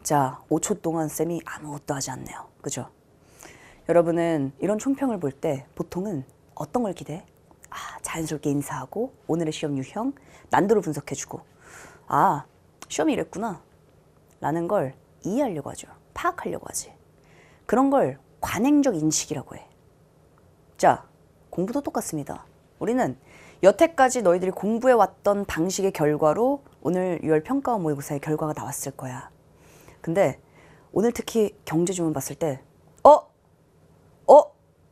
자, 5초 동안 쌤이 아무것도 하지 않네요. 그죠? 여러분은 이런 총평을 볼 때 보통은 어떤 걸 기대해? 자연스럽게 인사하고 오늘의 시험 유형, 난도를 분석해주고 시험이 이랬구나 라는 걸 이해하려고 하죠. 파악하려고 하지. 그런 걸 관행적 인식이라고 해. 자, 공부도 똑같습니다. 우리는 여태까지 너희들이 공부해왔던 방식의 결과로 오늘 6월 평가원 모의고사의 결과가 나왔을 거야. 근데 오늘 특히 경제주문 봤을 때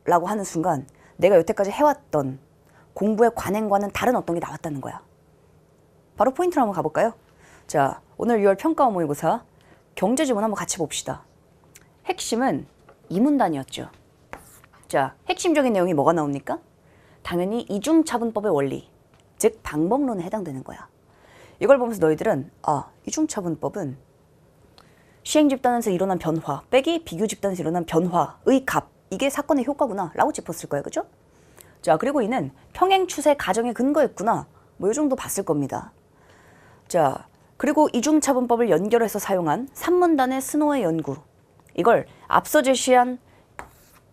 라고 하는 순간 내가 여태까지 해왔던 공부의 관행과는 다른 어떤 게 나왔다는 거야. 바로 포인트로 한번 가볼까요? 자, 오늘 6월 평가원 모의고사 경제주문 한번 같이 봅시다. 핵심은 이문단이었죠. 자, 핵심적인 내용이 뭐가 나옵니까? 당연히 이중차분법의 원리, 즉 방법론에 해당되는 거야. 이걸 보면서 너희들은 이중차분법은 시행집단에서 일어난 변화 빼기 비교집단에서 일어난 변화의 값, 이게 사건의 효과구나 라고 짚었을 거예요. 그죠? 자, 그리고 이는 평행추세 가정에 근거했구나, 뭐 이 정도 봤을 겁니다. 자, 그리고 이중차분법을 연결해서 사용한 산문단의 스노의 연구, 이걸 앞서 제시한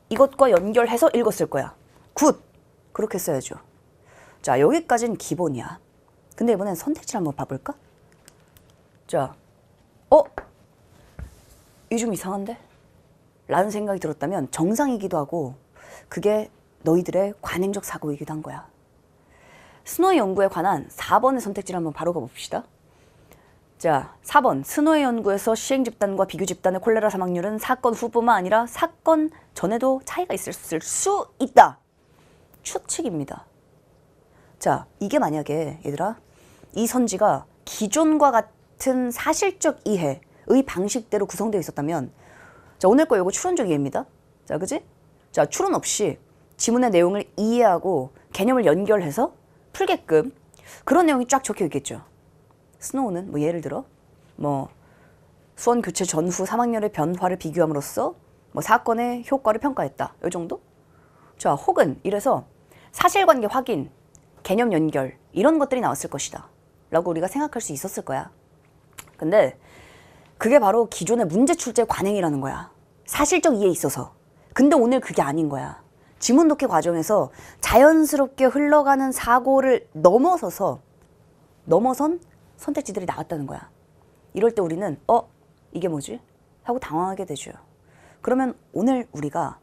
이것과 연결해서 읽었을 거야. 굿! 그렇게 써야죠. 자, 여기까지는 기본이야. 근데 이번엔 선택지를 한번 봐볼까? 자, 이 좀 이상한데? 라는 생각이 들었다면 정상이기도 하고 그게 너희들의 관행적 사고이기도 한 거야. 스노의 연구에 관한 4번의 선택지를 한번 바로 가봅시다. 자, 4번 스노의 연구에서 시행집단과 비교집단의 콜레라 사망률은 사건 후뿐만 아니라 사건 전에도 차이가 있을 수 있다. 추측입니다. 자, 이게 만약에 얘들아 이 선지가 기존과 같은 사실적 이해의 방식대로 구성되어 있었다면, 자, 오늘 거 이거 추론적 이해입니다. 자, 그지? 자, 추론 없이 지문의 내용을 이해하고 개념을 연결해서 풀게끔 그런 내용이 쫙 적혀 있겠죠. 스노우는 뭐 예를 들어 수원 교체 전후 사망률의 변화를 비교함으로써 사건의 효과를 평가했다. 이 정도? 자, 혹은 이래서 사실관계 확인, 개념 연결 이런 것들이 나왔을 것이다 라고 우리가 생각할 수 있었을 거야. 근데 그게 바로 기존의 문제 출제 관행이라는 거야. 사실적 이해에 있어서. 근데 오늘 그게 아닌 거야. 지문 독해 과정에서 자연스럽게 흘러가는 사고를 넘어선 선택지들이 나왔다는 거야. 이럴 때 우리는 이게 뭐지? 하고 당황하게 되죠. 그러면 오늘 우리가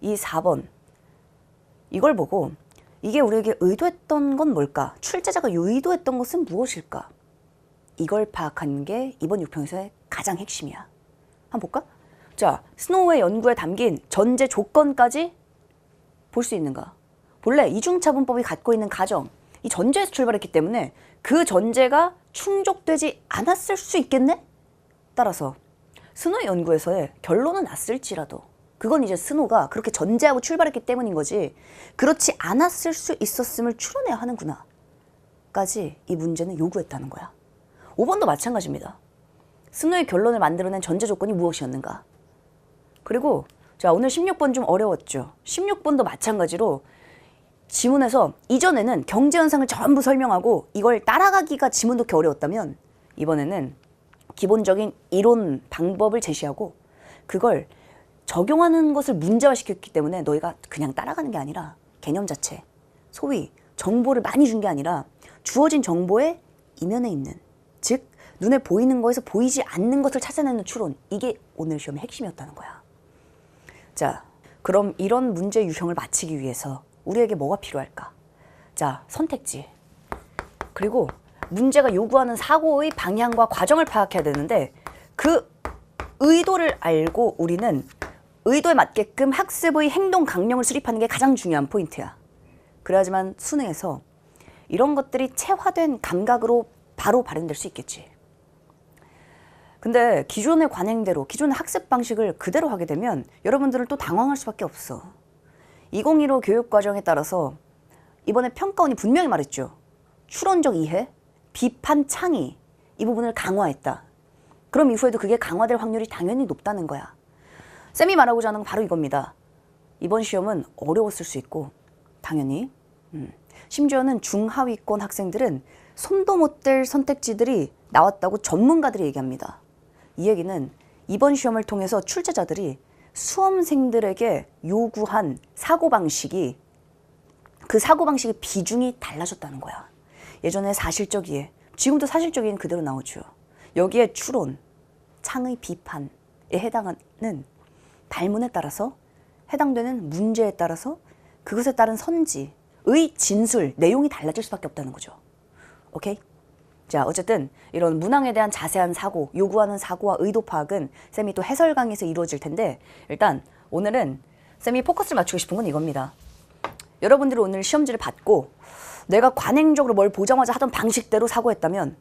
이 4번 이걸 보고 이게 우리에게 의도했던 건 뭘까? 출제자가 의도했던 것은 무엇일까? 이걸 파악하는 게 이번 6평에서의 가장 핵심이야. 한번 볼까? 자, 스노우의 연구에 담긴 전제 조건까지 볼 수 있는가? 본래 이중차분법이 갖고 있는 가정, 이 전제에서 출발했기 때문에 그 전제가 충족되지 않았을 수 있겠네? 따라서 스노우의 연구에서의 결론은 났을지라도 그건 이제 스노우가 그렇게 전제하고 출발했기 때문인 거지, 그렇지 않았을 수 있었음을 추론해야 하는구나 까지 이 문제는 요구했다는 거야. 5번도 마찬가지입니다. 스노우의 결론을 만들어낸 전제 조건이 무엇이었는가? 그리고 자, 오늘 16번 좀 어려웠죠. 16번도 마찬가지로 지문에서 이전에는 경제 현상을 전부 설명하고 이걸 따라가기가 지문 독해 어려웠다면 이번에는 기본적인 이론 방법을 제시하고 그걸 적용하는 것을 문제화시켰기 때문에 너희가 그냥 따라가는 게 아니라 개념 자체, 소위 정보를 많이 준 게 아니라 주어진 정보의 이면에 있는, 즉 눈에 보이는 거에서 보이지 않는 것을 찾아내는 추론, 이게 오늘 시험의 핵심이었다는 거야. 자, 그럼 이런 문제 유형을 마치기 위해서 우리에게 뭐가 필요할까? 자, 선택지. 그리고 문제가 요구하는 사고의 방향과 과정을 파악해야 되는데 그 의도를 알고 우리는 의도에 맞게끔 학습의 행동 강령을 수립하는 게 가장 중요한 포인트야. 그래야지만 수능에서 이런 것들이 체화된 감각으로 바로 발현될 수 있겠지. 근데 기존의 관행대로, 기존의 학습 방식을 그대로 하게 되면 여러분들은 또 당황할 수밖에 없어. 2015 교육과정에 따라서 이번에 평가원이 분명히 말했죠. 추론적 이해, 비판 창의, 이 부분을 강화했다. 그럼 이후에도 그게 강화될 확률이 당연히 높다는 거야. 쌤이 말하고자 하는 건 바로 이겁니다. 이번 시험은 어려웠을 수 있고 당연히 심지어는 중하위권 학생들은 손도 못 댈 선택지들이 나왔다고 전문가들이 얘기합니다. 이 얘기는 이번 시험을 통해서 출제자들이 수험생들에게 요구한 사고방식이 그 사고방식의 비중이 달라졌다는 거야. 예전에 사실적 이해, 지금도 사실적 이해는 그대로 나오죠. 여기에 추론, 창의 비판에 해당하는 발문에 따라서 해당되는 문제에 따라서 그것에 따른 선지의 진술, 내용이 달라질 수밖에 없다는 거죠. 오케이? 자, 어쨌든 이런 문항에 대한 자세한 사고, 요구하는 사고와 의도 파악은 쌤이 또 해설 강의에서 이루어질 텐데 일단 오늘은 쌤이 포커스를 맞추고 싶은 건 이겁니다. 여러분들이 오늘 시험지를 받고 내가 관행적으로 뭘 보자마자 하던 방식대로 사고했다면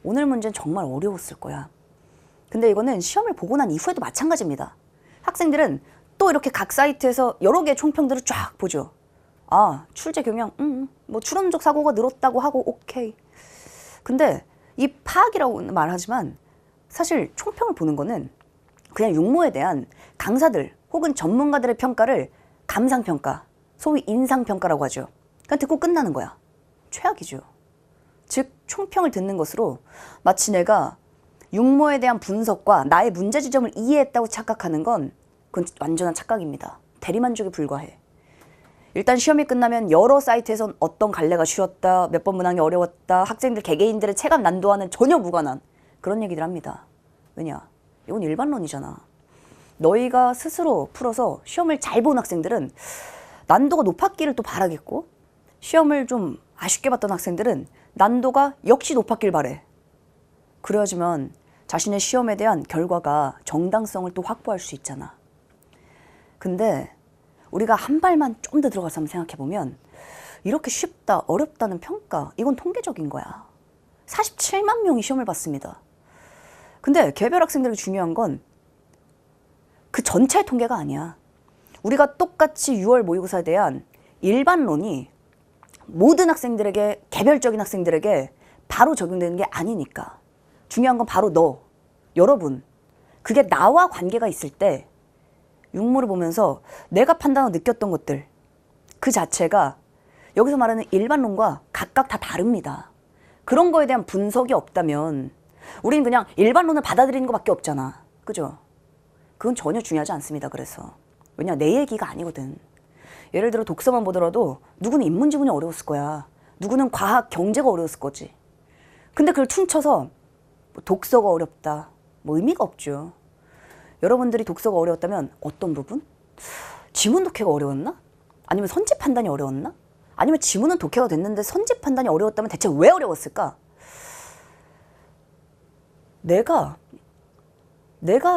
오늘 문제는 정말 어려웠을 거야. 근데 이거는 시험을 보고 난 이후에도 마찬가지입니다. 학생들은 또 이렇게 각 사이트에서 여러 개의 총평들을 쫙 보죠. 아, 출제 경향, 뭐 추론적 사고가 늘었다고 하고 오케이. 근데 이 파악이라고 말하지만 사실 총평을 보는 거는 그냥 육모에 대한 강사들 혹은 전문가들의 평가를 감상평가, 소위 인상평가라고 하죠. 그냥 듣고 끝나는 거야. 최악이죠. 즉 총평을 듣는 것으로 마치 내가 육모에 대한 분석과 나의 문제 지점을 이해했다고 착각하는 건 그건 완전한 착각입니다. 대리만족에 불과해. 일단 시험이 끝나면 여러 사이트에선 어떤 갈래가 쉬웠다, 몇 번 문항이 어려웠다, 학생들 개개인들의 체감 난도와는 전혀 무관한 그런 얘기들 합니다. 왜냐? 이건 일반론이잖아. 너희가 스스로 풀어서 시험을 잘 본 학생들은 난도가 높았기를 또 바라겠고 시험을 좀 아쉽게 봤던 학생들은 난도가 역시 높았길 바래. 그래야지만 자신의 시험에 대한 결과가 정당성을 또 확보할 수 있잖아. 근데 우리가 한 발만 좀 더 들어가서 한번 생각해보면 이렇게 쉽다, 어렵다는 평가 이건 통계적인 거야. 47만 명이 시험을 봤습니다. 근데 개별 학생들에게 중요한 건 그 전체의 통계가 아니야. 우리가 똑같이 6월 모의고사에 대한 일반론이 모든 학생들에게, 개별적인 학생들에게 바로 적용되는 게 아니니까. 중요한 건 바로 너, 여러분. 그게 나와 관계가 있을 때 육모를 보면서 내가 판단하고 느꼈던 것들 그 자체가 여기서 말하는 일반론과 각각 다 다릅니다. 그런 거에 대한 분석이 없다면 우리는 그냥 일반론을 받아들이는 것밖에 없잖아. 그죠? 그건 전혀 중요하지 않습니다. 그래서 왜냐, 내 얘기가 아니거든. 예를 들어 독서만 보더라도 누구는 인문 지문이 어려웠을 거야. 누구는 과학, 경제가 어려웠을 거지. 근데 그걸 퉁쳐서 독서가 어렵다, 뭐 의미가 없죠. 여러분들이 독서가 어려웠다면 어떤 부분? 지문 독해가 어려웠나? 아니면 선지 판단이 어려웠나? 아니면 지문은 독해가 됐는데 선지 판단이 어려웠다면 대체 왜 어려웠을까? 내가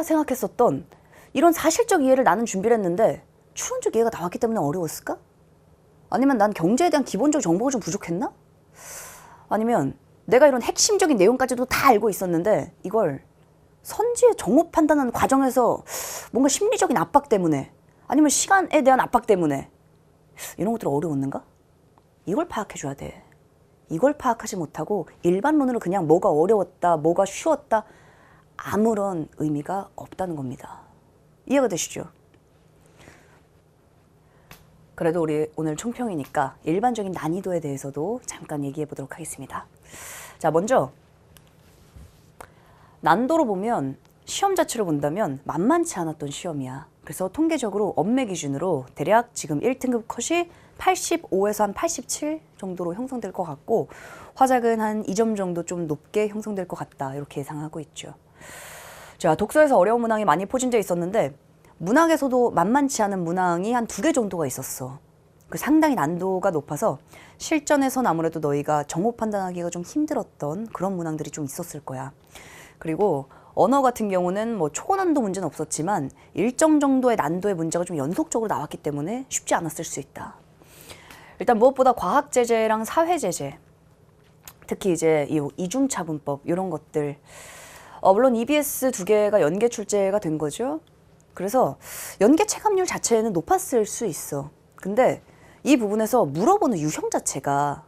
생각했었던 이런 사실적 이해를 나는 준비를 했는데 추론적 이해가 나왔기 때문에 어려웠을까? 아니면 난 경제에 대한 기본적 정보가 좀 부족했나? 아니면 내가 이런 핵심적인 내용까지도 다 알고 있었는데 이걸 선지의 정오 판단하는 과정에서 뭔가 심리적인 압박 때문에 아니면 시간에 대한 압박 때문에 이런 것들이 어려웠는가? 이걸 파악해줘야 돼. 이걸 파악하지 못하고 일반론으로 그냥 뭐가 어려웠다, 뭐가 쉬웠다 아무런 의미가 없다는 겁니다. 이해가 되시죠? 그래도 우리 오늘 총평이니까 일반적인 난이도에 대해서도 잠깐 얘기해 보도록 하겠습니다. 자, 먼저 난도로 보면 시험 자체를 본다면 만만치 않았던 시험이야. 그래서 통계적으로 엄매 기준으로 대략 지금 1등급 컷이 85에서 한 87 정도로 형성될 것 같고 화작은 한 2점 정도 좀 높게 형성될 것 같다. 이렇게 예상하고 있죠. 자, 독서에서 어려운 문항이 많이 포진되어 있었는데 문학에서도 만만치 않은 문항이 한 2개 정도가 있었어. 그 상당히 난도가 높아서 실전에선 아무래도 너희가 정오 판단하기가 좀 힘들었던 그런 문항들이 좀 있었을 거야. 그리고 언어 같은 경우는 뭐 초고난도 문제는 없었지만 일정 정도의 난도의 문제가 좀 연속적으로 나왔기 때문에 쉽지 않았을 수 있다. 일단 무엇보다 과학제재랑 사회제재, 특히 이제 이 이중차분법 이런 것들 물론 EBS 2개가 연계 출제가 된 거죠. 그래서 연계 체감률 자체는 높았을 수 있어. 근데 이 부분에서 물어보는 유형 자체가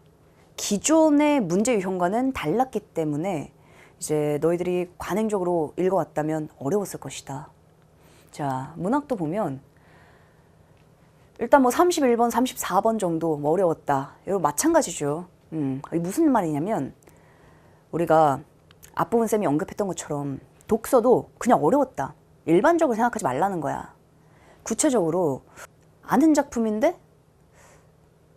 기존의 문제 유형과는 달랐기 때문에 이제 너희들이 관행적으로 읽어왔다면 어려웠을 것이다. 자, 문학도 보면 일단 뭐 31번, 34번 정도 뭐 어려웠다. 이거 마찬가지죠. 이게 무슨 말이냐면 우리가 앞부분 쌤이 언급했던 것처럼 독서도 그냥 어려웠다. 일반적으로 생각하지 말라는 거야. 구체적으로 아는 작품인데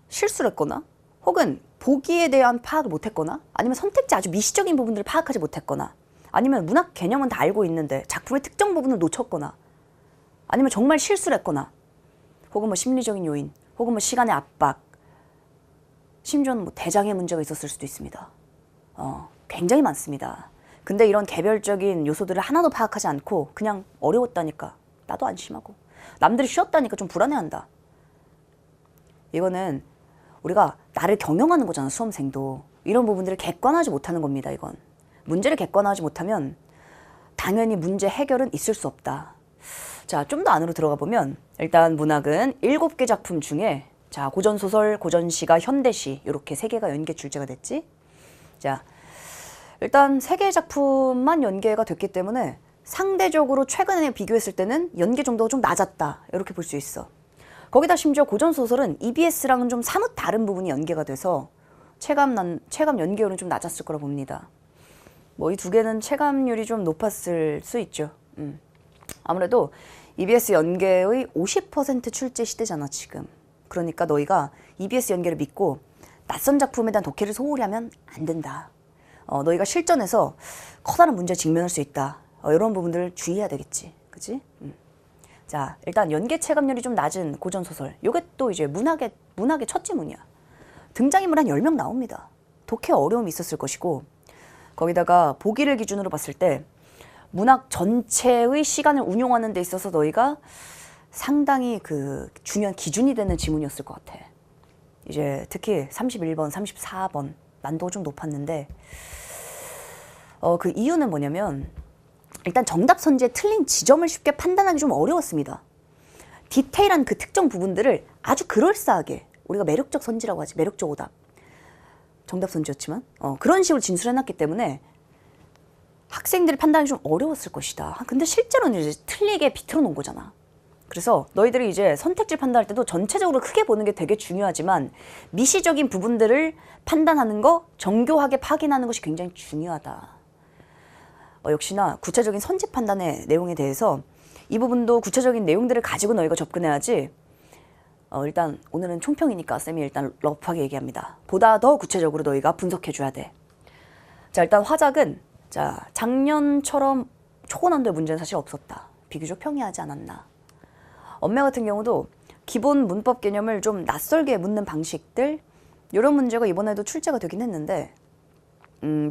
실수를 했거나 혹은 보기에 대한 파악을 못했거나 아니면 선택지 아주 미시적인 부분들을 파악하지 못했거나 아니면 문학 개념은 다 알고 있는데 작품의 특정 부분을 놓쳤거나 아니면 정말 실수를 했거나 혹은 뭐 심리적인 요인 혹은 뭐 시간의 압박 심지어는 뭐 대장의 문제가 있었을 수도 있습니다. 굉장히 많습니다. 근데 이런 개별적인 요소들을 하나도 파악하지 않고 그냥 어려웠다니까 나도 안심하고 남들이 쉬었다니까 좀 불안해한다. 이거는 우리가 나를 경영하는 거잖아. 수험생도 이런 부분들을 객관화하지 못하는 겁니다. 이건 문제를 객관화하지 못하면 당연히 문제 해결은 있을 수 없다. 자, 좀 더 안으로 들어가 보면 일단 문학은 7개 작품 중에 자, 고전소설, 고전시가, 현대시 이렇게 3개가 연계 출제가 됐지. 자, 일단 3개의 작품만 연계가 됐기 때문에 상대적으로 최근에 비교했을 때는 연계 정도가 좀 낮았다 이렇게 볼 수 있어. 거기다 심지어 고전소설은 EBS랑은 좀 사뭇 다른 부분이 연계가 돼서 체감 연계율은 좀 낮았을 거라 봅니다. 뭐 이 2개는 체감률이 좀 높았을 수 있죠. 아무래도 EBS 연계의 50% 출제 시대잖아 지금. 그러니까 너희가 EBS 연계를 믿고 낯선 작품에 대한 독해를 소홀히 하면 안 된다. 너희가 실전에서 커다란 문제에 직면할 수 있다. 이런 부분들을 주의해야 되겠지. 그치? 자, 일단 연계 체감률이 좀 낮은 고전소설. 요게 또 이제 문학의 첫 지문이야. 등장인물 한 10명 나옵니다. 독해 어려움이 있었을 것이고 거기다가 보기를 기준으로 봤을 때 문학 전체의 시간을 운용하는 데 있어서 너희가 상당히 그 중요한 기준이 되는 지문이었을 것 같아. 이제 특히 31번, 34번 난도가 좀 높았는데 그 이유는 뭐냐면 일단 정답 선지에 틀린 지점을 쉽게 판단하기 좀 어려웠습니다. 디테일한 그 특정 부분들을 아주 그럴싸하게 우리가 매력적 선지라고 하지. 매력적 오답. 정답 선지였지만 그런 식으로 진술해놨기 때문에 학생들이 판단이 좀 어려웠을 것이다. 근데 실제로는 이제 틀리게 비틀어 놓은 거잖아. 그래서 너희들이 이제 선택지 판단할 때도 전체적으로 크게 보는 게 되게 중요하지만 미시적인 부분들을 판단하는 거 정교하게 확인하는 것이 굉장히 중요하다. 역시나 구체적인 선지 판단의 내용에 대해서 이 부분도 구체적인 내용들을 가지고 너희가 접근해야지. 일단 오늘은 총평이니까 쌤이 일단 러프하게 얘기합니다. 보다 더 구체적으로 너희가 분석해줘야 돼. 자, 일단 화작은 자 작년처럼 초고난도의 문제는 사실 없었다. 비교적 평이하지 않았나. 언매 같은 경우도 기본 문법 개념을 좀 낯설게 묻는 방식들 이런 문제가 이번에도 출제가 되긴 했는데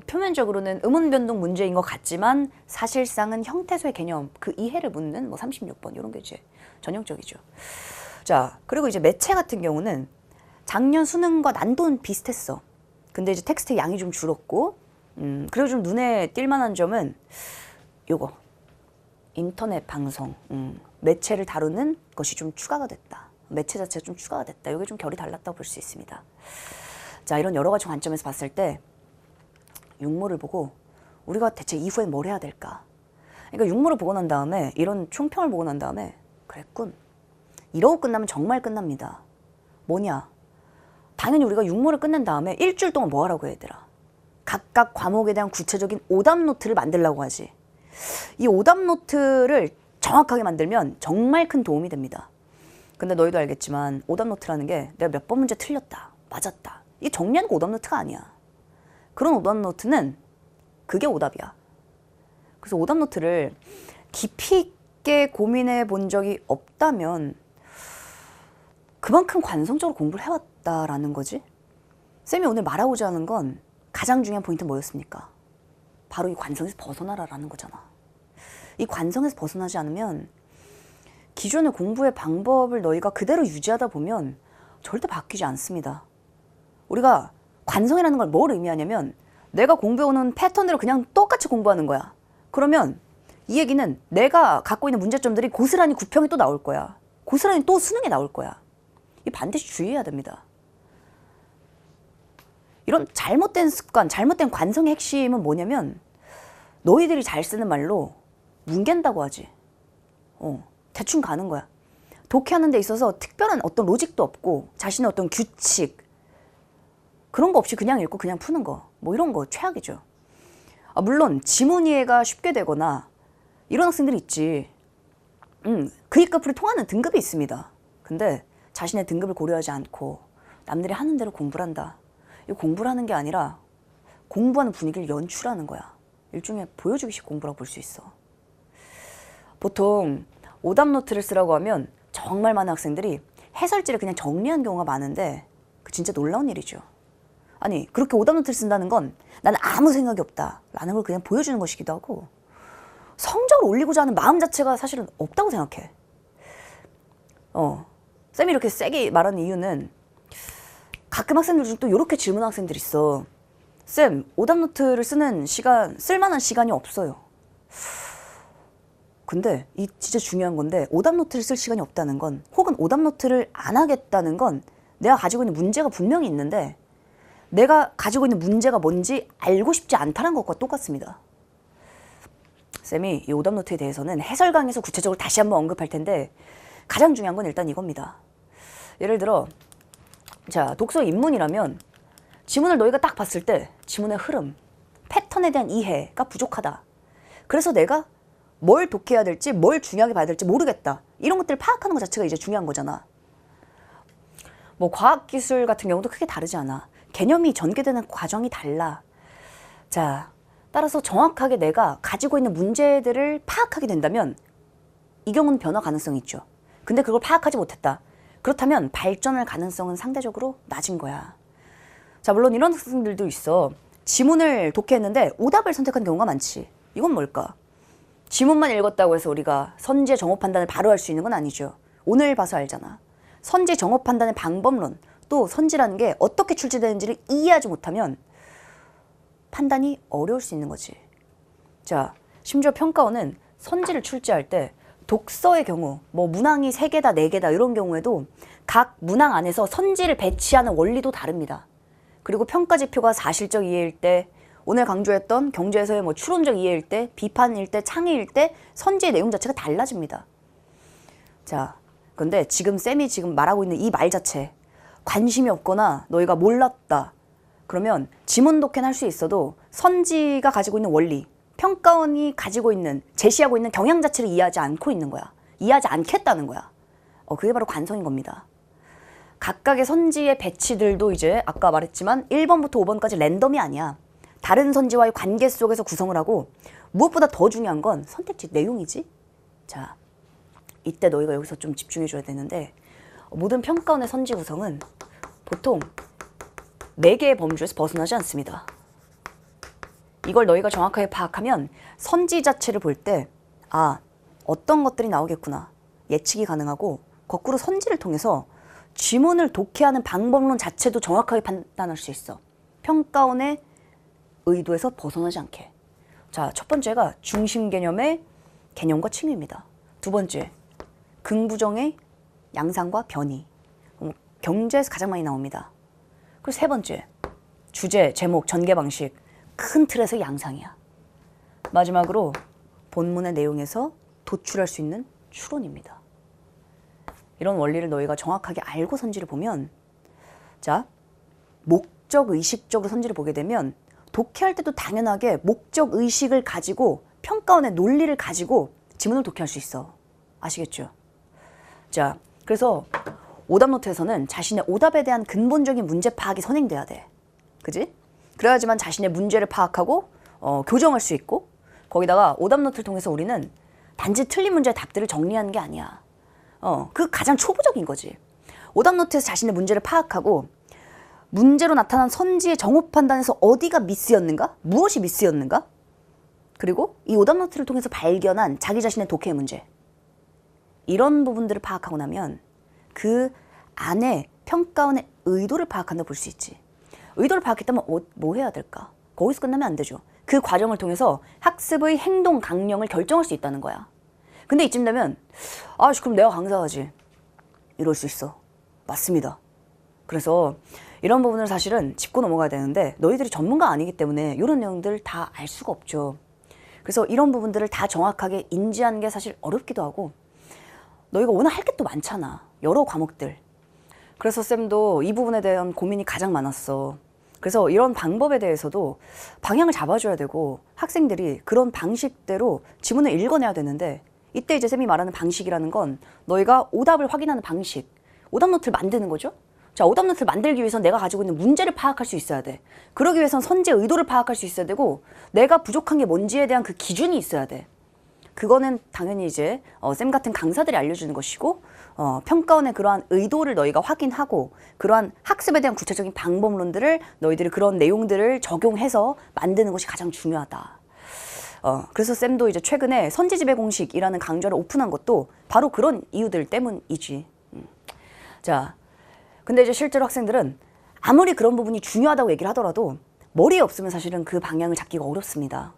표면적으로는 음운 변동 문제인 것 같지만 사실상은 형태소의 개념 그 이해를 묻는 뭐 36번 이런 게 이제 전형적이죠. 자, 그리고 이제 매체 같은 경우는 작년 수능과 난도는 비슷했어. 근데 이제 텍스트 양이 좀 줄었고 그리고 좀 눈에 띌 만한 점은 요거 인터넷 방송 매체를 다루는 것이 좀 추가가 됐다. 매체 자체가 좀 추가가 됐다. 이게 좀 결이 달랐다고 볼 수 있습니다. 자, 이런 여러 가지 관점에서 봤을 때 육모를 보고 우리가 대체 이후에 뭘 해야 될까? 그러니까 육모를 보고 난 다음에 이런 총평을 보고 난 다음에 그랬군. 이러고 끝나면 정말 끝납니다. 뭐냐? 당연히 우리가 육모를 끝낸 다음에 일주일 동안 뭐 하라고 해야 되라? 각각 과목에 대한 구체적인 오답 노트를 만들라고 하지. 이 오답 노트를 정확하게 만들면 정말 큰 도움이 됩니다. 근데 너희도 알겠지만 오답 노트라는 게 내가 몇 번 문제 틀렸다, 맞았다. 이게 정리하는 거 오답 노트가 아니야. 그런 오답 노트는 그게 오답이야. 그래서 오답 노트를 깊이 있게 고민해 본 적이 없다면 그만큼 관성적으로 공부를 해왔다라는 거지. 쌤이 오늘 말하고자 하는 건 가장 중요한 포인트는 뭐였습니까? 바로 이 관성에서 벗어나라라는 거잖아. 이 관성에서 벗어나지 않으면 기존의 공부의 방법을 너희가 그대로 유지하다 보면 절대 바뀌지 않습니다. 우리가 관성이라는 걸 뭘 의미하냐면 내가 공부해오는 패턴대로 그냥 똑같이 공부하는 거야. 그러면 이 얘기는 내가 갖고 있는 문제점들이 고스란히 구평에 또 나올 거야. 고스란히 또 수능에 나올 거야. 이 반드시 주의해야 됩니다. 이런 잘못된 습관, 잘못된 관성의 핵심은 뭐냐면 너희들이 잘 쓰는 말로 뭉갠다고 하지. 대충 가는 거야. 독해하는 데 있어서 특별한 어떤 로직도 없고 자신의 어떤 규칙 그런 거 없이 그냥 읽고 그냥 푸는 거. 뭐 이런 거 최악이죠. 물론 지문 이해가 쉽게 되거나 이런 학생들이 있지. V급으로 통하는 등급이 있습니다. 근데 자신의 등급을 고려하지 않고 남들이 하는 대로 공부를 한다. 이 공부를 하는 게 아니라 공부하는 분위기를 연출하는 거야. 일종의 보여주기식 공부라고 볼 수 있어. 보통 오답 노트를 쓰라고 하면 정말 많은 학생들이 해설지를 그냥 정리한 경우가 많은데 그 진짜 놀라운 일이죠. 아니 그렇게 오답 노트를 쓴다는 건 나는 아무 생각이 없다 라는 걸 그냥 보여주는 것이기도 하고 성적을 올리고자 하는 마음 자체가 사실은 없다고 생각해. 쌤이 이렇게 세게 말하는 이유는 가끔 학생들 중 또 이렇게 질문하는 학생들이 있어. 쌤, 오답 노트를 쓰는 시간, 쓸만한 시간이 없어요. 근데 이 진짜 중요한 건데 오답 노트를 쓸 시간이 없다는 건 혹은 오답 노트를 안 하겠다는 건 내가 가지고 있는 문제가 분명히 있는데 내가 가지고 있는 문제가 뭔지 알고 싶지 않다는 것과 똑같습니다. 쌤이 이 오답 노트에 대해서는 해설 강의에서 구체적으로 다시 한번 언급할 텐데 가장 중요한 건 일단 이겁니다. 예를 들어 자 독서 입문이라면 지문을 너희가 딱 봤을 때 지문의 흐름, 패턴에 대한 이해가 부족하다. 그래서 내가 뭘 독해야 될지 뭘 중요하게 봐야 될지 모르겠다. 이런 것들을 파악하는 것 자체가 이제 중요한 거잖아. 뭐 과학기술 같은 경우도 크게 다르지 않아. 개념이 전개되는 과정이 달라. 자, 따라서 정확하게 내가 가지고 있는 문제들을 파악하게 된다면 이 경우는 변화 가능성이 있죠. 근데 그걸 파악하지 못했다. 그렇다면 발전할 가능성은 상대적으로 낮은 거야. 자, 물론 이런 학생들도 있어. 지문을 독해했는데 오답을 선택한 경우가 많지. 이건 뭘까? 지문만 읽었다고 해서 우리가 선지의 정호 판단을 바로 할 수 있는 건 아니죠. 오늘 봐서 알잖아. 선지 정호 판단의 방법론, 또 선지라는 게 어떻게 출제되는지를 이해하지 못하면 판단이 어려울 수 있는 거지. 자, 심지어 평가원은 선지를 출제할 때 독서의 경우, 뭐 문항이 3개다, 4개다 이런 경우에도 각 문항 안에서 선지를 배치하는 원리도 다릅니다. 그리고 평가 지표가 사실적 이해일 때, 오늘 강조했던 경제에서의 뭐 추론적 이해일 때, 비판일 때, 창의일 때 선지의 내용 자체가 달라집니다. 자, 근데 지금 쌤이 지금 말하고 있는 이 말 자체, 관심이 없거나 너희가 몰랐다. 그러면 지문 독해는 할 수 있어도 선지가 가지고 있는 원리, 평가원이 가지고 있는, 제시하고 있는 경향 자체를 이해하지 않고 있는 거야. 이해하지 않겠다는 거야. 그게 바로 관성인 겁니다. 각각의 선지의 배치들도 이제 아까 말했지만 1번부터 5번까지 랜덤이 아니야. 다른 선지와의 관계 속에서 구성을 하고 무엇보다 더 중요한 건 선택지 내용이지. 자, 이때 너희가 여기서 좀 집중해 줘야 되는데 모든 평가원의 선지 구성은 보통 4개의 범주에서 벗어나지 않습니다. 이걸 너희가 정확하게 파악하면 선지 자체를 볼 때 어떤 것들이 나오겠구나 예측이 가능하고 거꾸로 선지를 통해서 지문을 독해하는 방법론 자체도 정확하게 판단할 수 있어. 평가원의 의도에서 벗어나지 않게. 자, 첫 번째가 중심 개념의 개념과 칭의입니다. 두 번째, 긍부정의 양상과 변이. 경제에서 가장 많이 나옵니다. 그리고 세 번째, 주제, 제목, 전개 방식. 큰 틀에서 양상이야. 마지막으로 본문의 내용에서 도출할 수 있는 추론입니다. 이런 원리를 너희가 정확하게 알고 선지를 보면, 자, 목적 의식적으로 선지를 보게 되면 독해할 때도 당연하게 목적 의식을 가지고 평가원의 논리를 가지고 지문을 독해할 수 있어. 아시겠죠? 자, 그래서 오답 노트에서는 자신의 오답에 대한 근본적인 문제 파악이 선행돼야 돼. 그지? 그래야지만 자신의 문제를 파악하고 교정할 수 있고, 거기다가 오답 노트를 통해서 우리는 단지 틀린 문제의 답들을 정리하는 게 아니야. 그 가장 초보적인 거지. 오답 노트에서 자신의 문제를 파악하고 문제로 나타난 선지의 정호 판단에서 어디가 미스였는가? 무엇이 미스였는가? 그리고 이 오답 노트를 통해서 발견한 자기 자신의 독해 문제. 이런 부분들을 파악하고 나면 그 안에 평가원의 의도를 파악한다 볼 수 있지. 의도를 파악했다면 뭐 해야 될까? 거기서 끝나면 안 되죠. 그 과정을 통해서 학습의 행동 강령을 결정할 수 있다는 거야. 근데 이쯤 되면 그럼 내가 강사하지. 이럴 수 있어. 맞습니다. 그래서 이런 부분을 사실은 짚고 넘어가야 되는데 너희들이 전문가 아니기 때문에 이런 내용들 다 알 수가 없죠. 그래서 이런 부분들을 다 정확하게 인지하는 게 사실 어렵기도 하고, 너희가 오늘 할 게 또 많잖아. 여러 과목들. 그래서 쌤도 이 부분에 대한 고민이 가장 많았어. 그래서 이런 방법에 대해서도 방향을 잡아줘야 되고 학생들이 그런 방식대로 지문을 읽어내야 되는데 이때 이제 쌤이 말하는 방식이라는 건 너희가 오답을 확인하는 방식, 오답 노트를 만드는 거죠. 자, 오답 노트를 만들기 위해서 내가 가지고 있는 문제를 파악할 수 있어야 돼. 그러기 위해선 선제 의도를 파악할 수 있어야 되고 내가 부족한 게 뭔지에 대한 그 기준이 있어야 돼. 그거는 당연히 이제 쌤 같은 강사들이 알려주는 것이고 평가원의 그러한 의도를 너희가 확인하고 그러한 학습에 대한 구체적인 방법론들을 너희들이 그런 내용들을 적용해서 만드는 것이 가장 중요하다. 그래서 쌤도 이제 최근에 선지지배 공식이라는 강좌를 오픈한 것도 바로 그런 이유들 때문이지. 자, 근데 이제 실제로 학생들은 아무리 그런 부분이 중요하다고 얘기를 하더라도 머리에 없으면 사실은 그 방향을 잡기가 어렵습니다.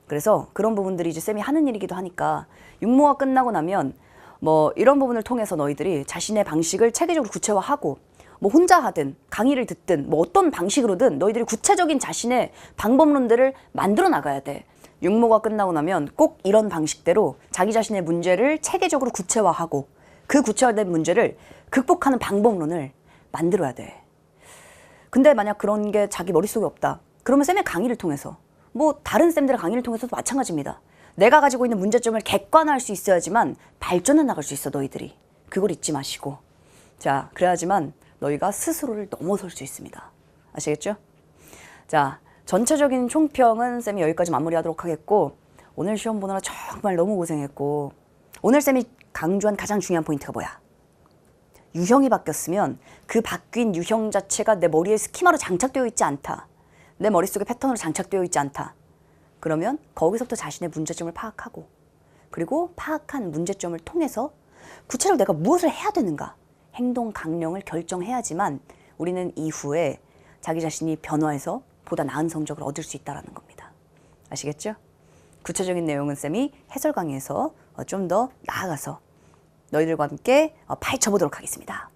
그래서 그런 부분들이 이제 쌤이 하는 일이기도 하니까 육모가 끝나고 나면 뭐 이런 부분을 통해서 너희들이 자신의 방식을 체계적으로 구체화하고 뭐 혼자 하든 강의를 듣든 뭐 어떤 방식으로든 너희들이 구체적인 자신의 방법론들을 만들어 나가야 돼. 육모가 끝나고 나면 꼭 이런 방식대로 자기 자신의 문제를 체계적으로 구체화하고 그 구체화된 문제를 극복하는 방법론을 만들어야 돼. 근데 만약 그런 게 자기 머릿속에 없다. 그러면 쌤의 강의를 통해서 뭐 다른 쌤들의 강의를 통해서도 마찬가지입니다. 내가 가지고 있는 문제점을 객관화할 수 있어야지만 발전해 나갈 수 있어 너희들이. 그걸 잊지 마시고. 자, 그래야지만 너희가 스스로를 넘어설 수 있습니다. 아시겠죠? 자, 전체적인 총평은 쌤이 여기까지 마무리하도록 하겠고 오늘 시험 보느라 정말 너무 고생했고 오늘 쌤이 강조한 가장 중요한 포인트가 뭐야? 유형이 바뀌었으면 그 바뀐 유형 자체가 내 머리에 스키마로 장착되어 있지 않다. 내 머릿속에 패턴으로 장착되어 있지 않다. 그러면 거기서부터 자신의 문제점을 파악하고 그리고 파악한 문제점을 통해서 구체적으로 내가 무엇을 해야 되는가 행동 강령을 결정해야지만 우리는 이후에 자기 자신이 변화해서 보다 나은 성적을 얻을 수 있다는 겁니다. 아시겠죠? 구체적인 내용은 쌤이 해설 강의에서 좀 더 나아가서 너희들과 함께 파헤쳐 보도록 하겠습니다.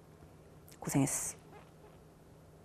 고생했어.